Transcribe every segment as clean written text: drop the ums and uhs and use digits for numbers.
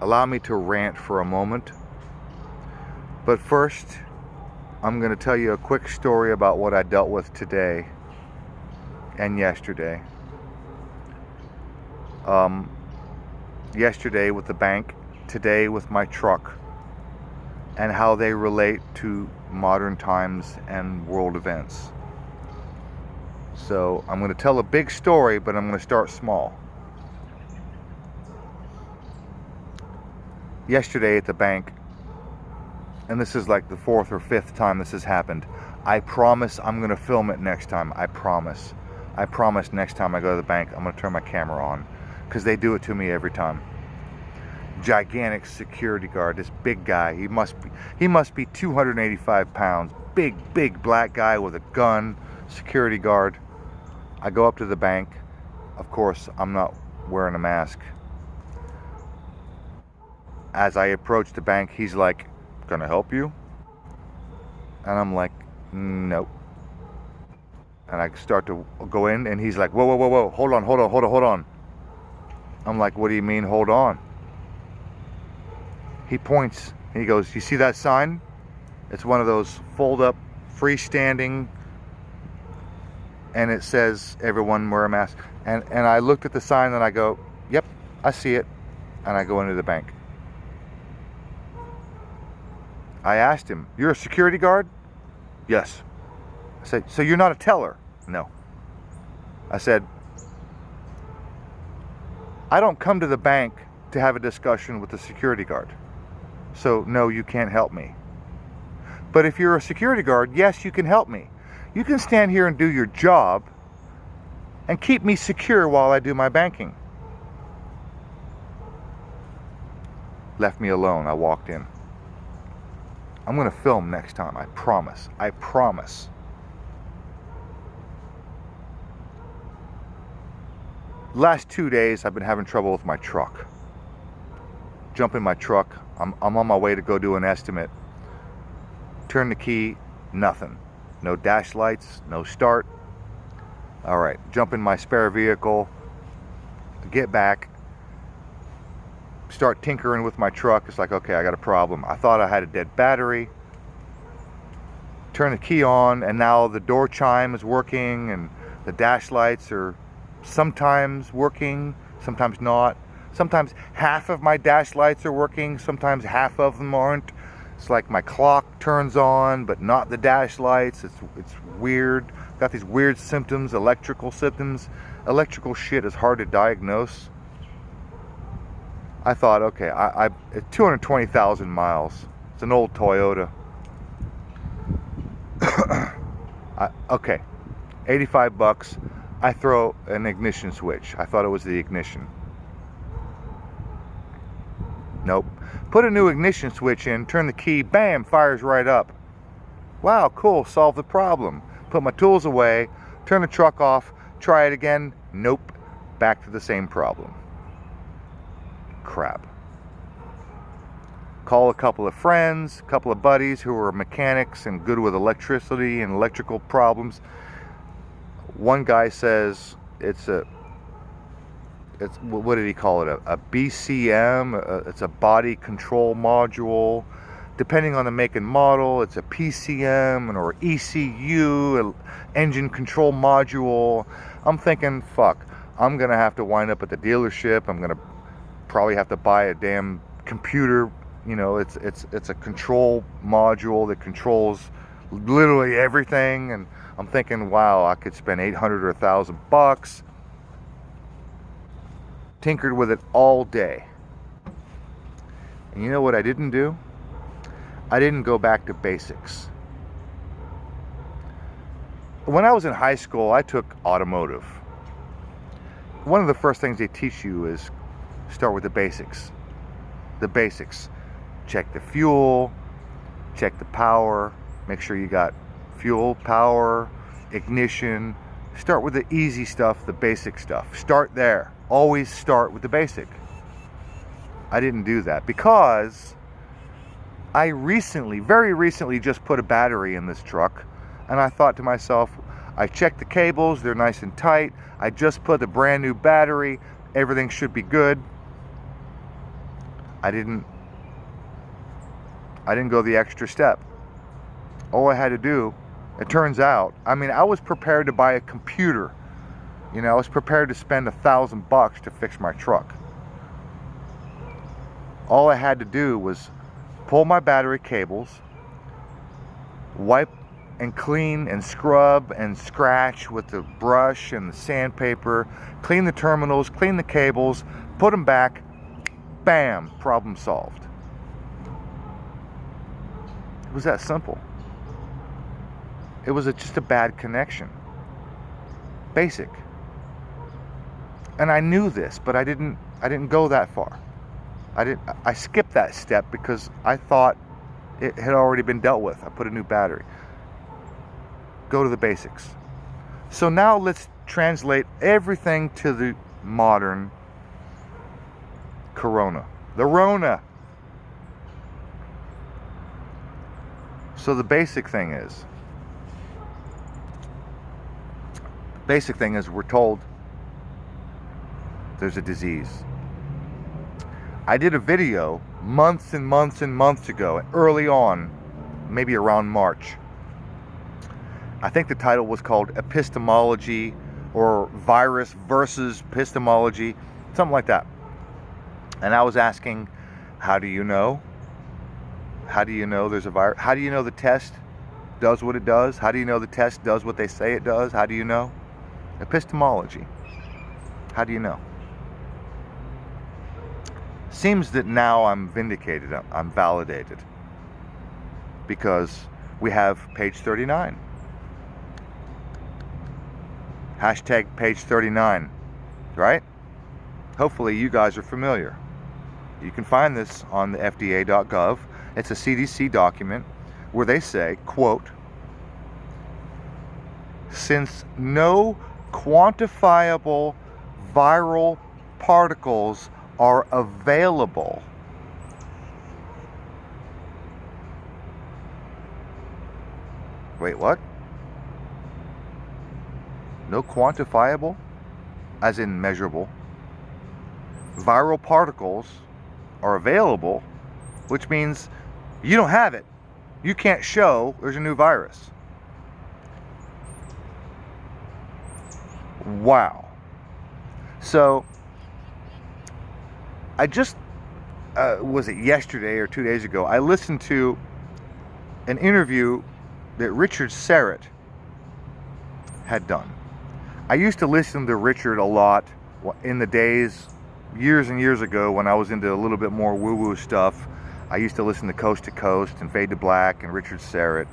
allow me to rant for a moment. But first, I'm going to tell you a quick story about what I dealt with today and yesterday. Yesterday with the bank, today with my truck, and how they relate to modern times and world events. So I'm going to tell a big story, but I'm going to start small. Yesterday at the bank, and this is like the fourth or fifth time this has happened. I promise I'm going to film it next time. I promise. I promise next time I go to the bank, I'm going to turn my camera on, because they do it to me every time. Gigantic security guard, this big guy. He must be 285 pounds. Big black guy with a gun, security guard. I go up to the bank. Of course, I'm not wearing a mask. As I approach the bank, he's like, "Can I help you?" And I'm like, "Nope." And I start to go in, and he's like, whoa, hold on. I'm like, "What do you mean, hold on?" He points, and he goes, "You see that sign? It's one of those fold-up, freestanding, and it says, 'Everyone wear a mask.'" And I looked at the sign, and I go, "Yep, I see it." And I go into the bank. I asked him, "You're a security guard?" "Yes." I said, "So you're not a teller?" "No." I said, "I don't come to the bank to have a discussion with the security guard. So no, you can't help me. But if you're a security guard, yes, you can help me. You can stand here and do your job and keep me secure while I do my banking." Left me alone. I walked in. I'm going to film next time. I promise. I promise. Last 2 days, I've been having trouble with my truck. Jump in my truck. I'm on my way to go do an estimate. Turn the key. Nothing. No dash lights. No start. All right. Jump in my spare vehicle. Get back. Start tinkering with my truck. It's like, okay, I got a problem. I thought I had a dead battery. Turn the key on, and now the door chime is working, and the dash lights are sometimes working, sometimes not. Sometimes half of my dash lights are working, sometimes half of them aren't. It's like my clock turns on, but not the dash lights. It's weird. Got these weird symptoms, electrical symptoms. Electrical shit is hard to diagnose. I thought, okay, it's 220,000 miles. It's an old Toyota. Okay, 85 bucks. I throw an ignition switch. I thought it was the ignition. Nope. Put a new ignition switch in, turn the key, bam, fires right up. Wow, cool, solved the problem. Put my tools away, turn the truck off, try it again. Nope, back to the same problem. Crap. Call a couple of friends, a couple of buddies who are mechanics and good with electricity and electrical problems. One guy says it's what did he call it? A BCM. It's a body control module. Depending on the make and model, it's a PCM or ECU, an engine control module. I'm thinking, fuck, I'm gonna have to wind up at the dealership. I'm gonna probably have to buy a damn computer. You know, it's a control module that controls literally everything. And I'm thinking, wow, I could spend 800 or 1,000 bucks. Tinkered with it all day. And you know what I didn't do? I didn't go back to basics. When I was in high school, I took automotive. One of the first things they teach you is start with the basics. The basics. Check the fuel, check the power, make sure you got fuel, power, ignition. Start with the easy stuff, the basic stuff. Start there. Always start with the basic. I didn't do that because I very recently just put a battery in this truck, and I thought to myself, I checked the cables, they're nice and tight. I just put a brand new battery, everything should be good. I didn't go the extra step. All I had to do, it turns out, I mean, I was prepared to buy a computer. You know, I was prepared to spend $1,000 to fix my truck. All I had to do was pull my battery cables, wipe and clean and scrub and scratch with the brush and the sandpaper, clean the terminals, clean the cables, put them back, bam, problem solved. It was that simple. It was just a bad connection. Basic. And I knew this, but I didn't go that far. I skipped that step because I thought it had already been dealt with. I put a new battery. Go to the basics. So now let's translate everything to the modern Corona. The Rona. So the basic thing is we're told there's a disease. I did a video months and months and months ago, early on, maybe around March. I think the title was called Epistemology or Virus versus Epistemology, something like that. And I was asking, how do you know? How do you know there's a virus? How do you know the test does what it does? How do you know the test does what they say it does? How do you know? Epistemology. How do you know? Seems that now I'm vindicated, I'm validated, because we have page 39. Hashtag page 39, right? Hopefully you guys are familiar. You can find this on the FDA.gov. It's a CDC document where they say, quote, since no quantifiable viral particles are available, wait, what? No quantifiable, as in measurable, viral particles are available, which means you don't have it. You can't show there's a new virus. Wow. So I just, was it yesterday or 2 days ago, I listened to an interview that Richard Serrett had done. I used to listen to Richard a lot in the days, years and years ago, when I was into a little bit more woo-woo stuff. I used to listen to Coast to Coast and Fade to Black and Richard Serrett,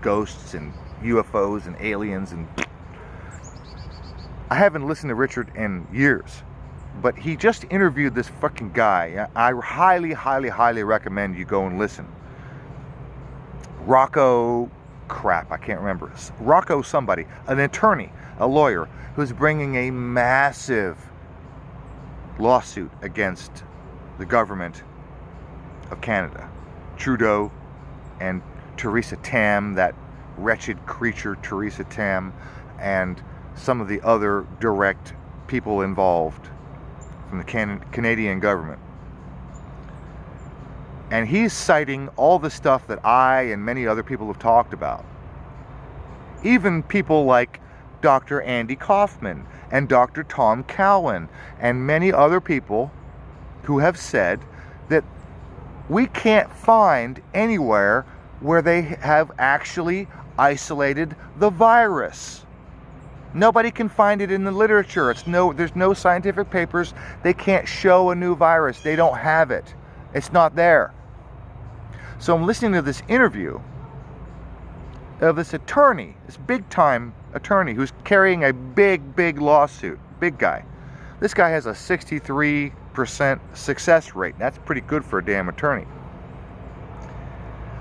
ghosts and UFOs and aliens, and I haven't listened to Richard in years. But he just interviewed this fucking guy. I highly, highly, highly recommend you go and listen. Rocco, crap, I can't remember. Rocco somebody, an attorney, a lawyer, who's bringing a massive lawsuit against the government of Canada. Trudeau and Theresa Tam, that wretched creature Theresa Tam, and some of the other direct people involved from the Canadian government. And he's citing all the stuff that I and many other people have talked about. Even people like Dr. Andy Kaufman and Dr. Tom Cowan and many other people who have said that we can't find anywhere where they have actually isolated the virus. Nobody can find it in the literature. There's no scientific papers. They can't show a new virus. They don't have it. It's not there. So I'm listening to this interview of this attorney, this big time attorney who's carrying a big lawsuit, big guy. This guy has a 63% success rate. That's pretty good for a damn attorney.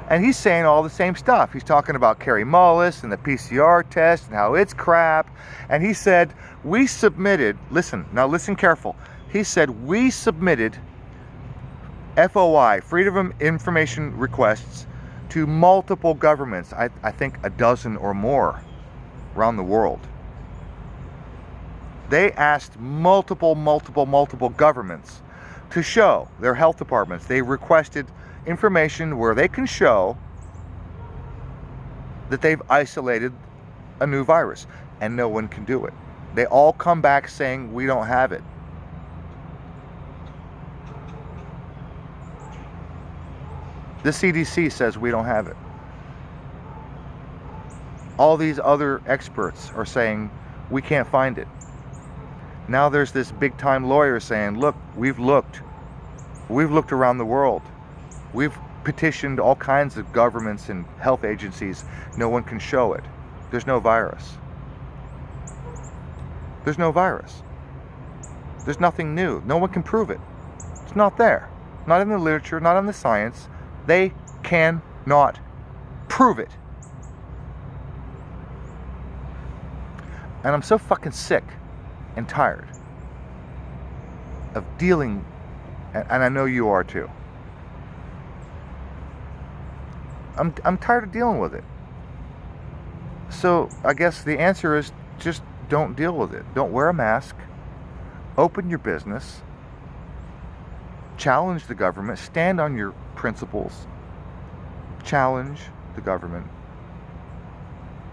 And he's saying all the same stuff. He's talking about Carrie Mullis and the PCR test and how it's crap. And he said, we submitted, listen careful. He said, we submitted FOI, Freedom of Information requests, to multiple governments, I think a dozen or more around the world. They asked multiple governments to show their health departments. They requested information where they can show that they've isolated a new virus, and no one can do it. They all come back saying we don't have it. The CDC says we don't have it. All these other experts are saying we can't find it. Now there's this big time lawyer saying, look, we've looked around the world. We've petitioned all kinds of governments and health agencies. No one can show it. There's no virus. There's no virus. There's nothing new. No one can prove it. It's not there. Not in the literature, not in the science. They cannot prove it. And I'm so fucking sick and tired of dealing, and I know you are too. I'm tired of dealing with it. So I guess the answer is just don't deal with it. Don't wear a mask. Open your business. Challenge the government. Stand on your principles. Challenge the government.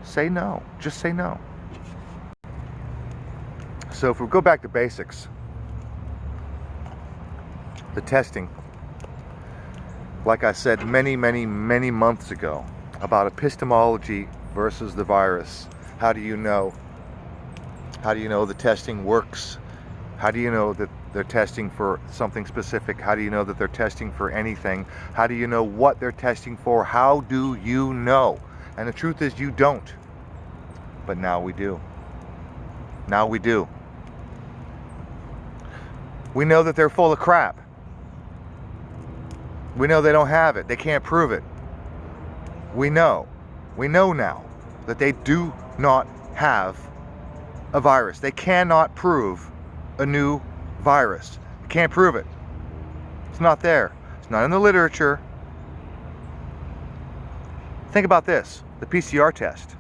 Say no. Just say no. So if we go back to basics, the testing, like I said many months ago, about epistemology versus the virus. How do you know? How do you know the testing works? How do you know that they're testing for something specific? How do you know that they're testing for anything? How do you know what they're testing for? How do you know? And the truth is you don't. But now we do. Now we do. We know that they're full of crap. We know they don't have it. They can't prove it. We know. We know now that they do not have a virus. They cannot prove a new virus. They can't prove it. It's not there. It's not in the literature. Think about this. The PCR test.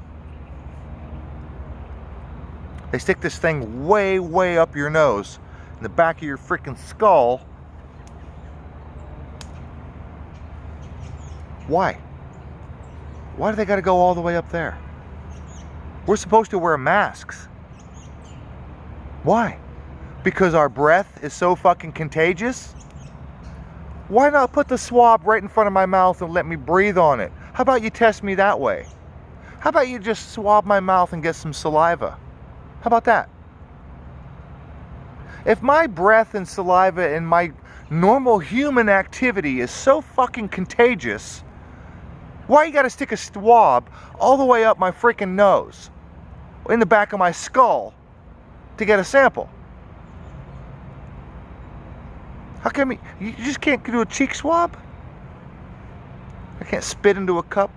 They stick this thing way up your nose, in the back of your freaking skull. Why? Why do they got to go all the way up there? We're supposed to wear masks. Why? Because our breath is so fucking contagious? Why not put the swab right in front of my mouth and let me breathe on it? How about you test me that way? How about you just swab my mouth and get some saliva? How about that? If my breath and saliva and my normal human activity is so fucking contagious, why you gotta stick a swab all the way up my freaking nose, in the back of my skull, to get a sample? How come you just can't do a cheek swab? I can't spit into a cup.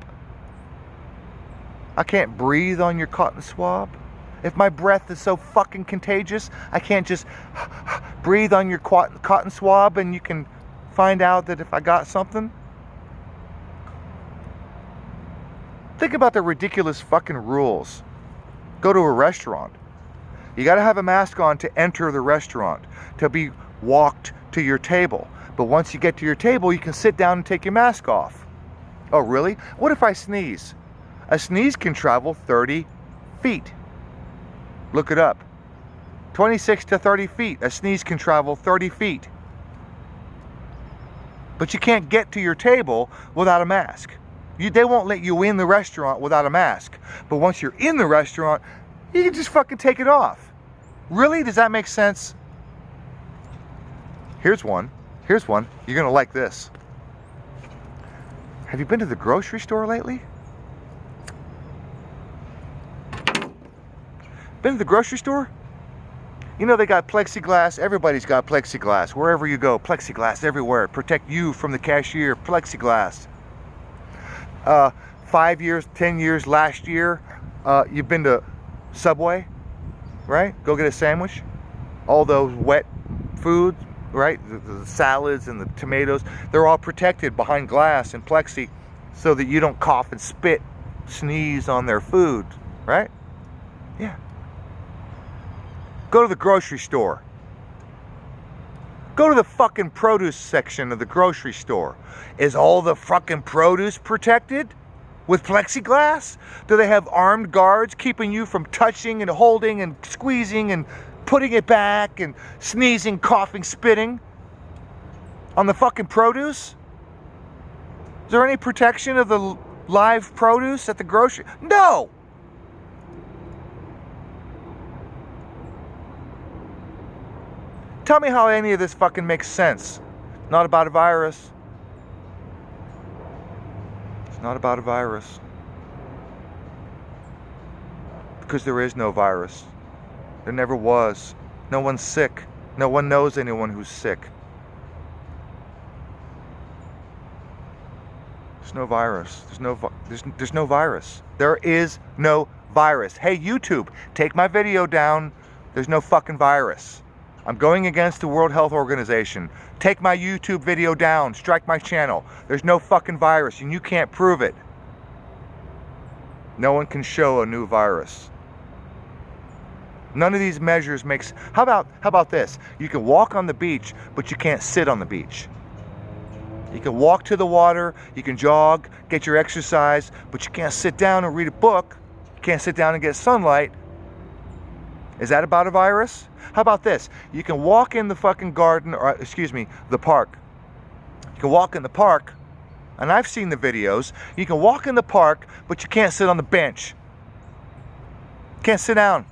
I can't breathe on your cotton swab. If my breath is so fucking contagious, I can't just breathe on your cotton swab and you can find out that if I got something. Think about the ridiculous fucking rules. Go to a restaurant. You gotta have a mask on to enter the restaurant, to be walked to your table. But once you get to your table, you can sit down and take your mask off. Oh, really? What if I sneeze? A sneeze can travel 30 feet. Look it up. 26 to 30 feet. A sneeze can travel 30 feet. But you can't get to your table without a mask. They won't let you in the restaurant without a mask. But once you're in the restaurant, you can just fucking take it off. Really? Does that make sense? Here's one. Here's one. You're going to like this. Have you been to the grocery store lately? Been to the grocery store? You know they got plexiglass. Everybody's got plexiglass. Wherever you go, plexiglass everywhere. Protect you from the cashier. Plexiglass. 5 years, 10 years, last year, you've been to Subway, right? Go get a sandwich. All those wet foods, right? The salads and the tomatoes, they're all protected behind glass and plexi so that you don't cough and spit, sneeze on their food, right? Yeah. Go to the grocery store. Go to the fucking produce section of the grocery store. Is all the fucking produce protected with plexiglass? Do they have armed guards keeping you from touching and holding and squeezing and putting it back and sneezing, coughing, spitting on the fucking produce? Is there any protection of the live produce at the grocery? No! Tell me how any of this fucking makes sense. Not about a virus. It's not about a virus. Because there is no virus. There never was. No one's sick. No one knows anyone who's sick. There's no virus. There's no virus. There is no virus. Hey, YouTube, take my video down. There's no fucking virus. I'm going against the World Health Organization. Take my YouTube video down. Strike my channel. There's no fucking virus, and you can't prove it. No one can show a new virus. None of these measures makes... How about this? You can walk on the beach, but you can't sit on the beach. You can walk to the water, you can jog, get your exercise, but you can't sit down and read a book. You can't sit down and get sunlight. Is that about a virus? How about this? You can walk in the fucking garden, or excuse me, the park. You can walk in the park, and I've seen the videos. You can walk in the park, but you can't sit on the bench. Can't sit down.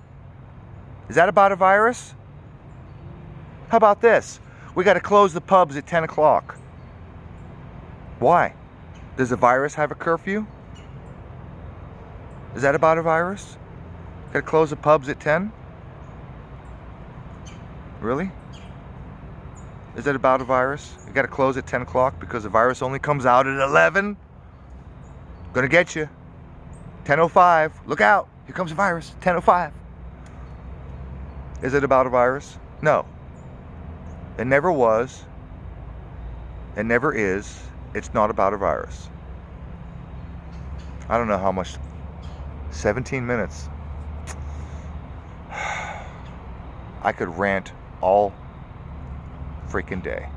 Is that about a virus? How about this? We got to close the pubs at 10 o'clock. Why? Does the virus have a curfew? Is that about a virus? Got to close the pubs at 10? Really? Is that about a virus? You got to close at 10 o'clock because the virus only comes out at 11? Gonna get you. 10:05. Look out. Here comes a virus. 10:05. Is it about a virus? No. It never was. It never is. It's not about a virus. I don't know how much. 17 minutes. I could rant all freaking day.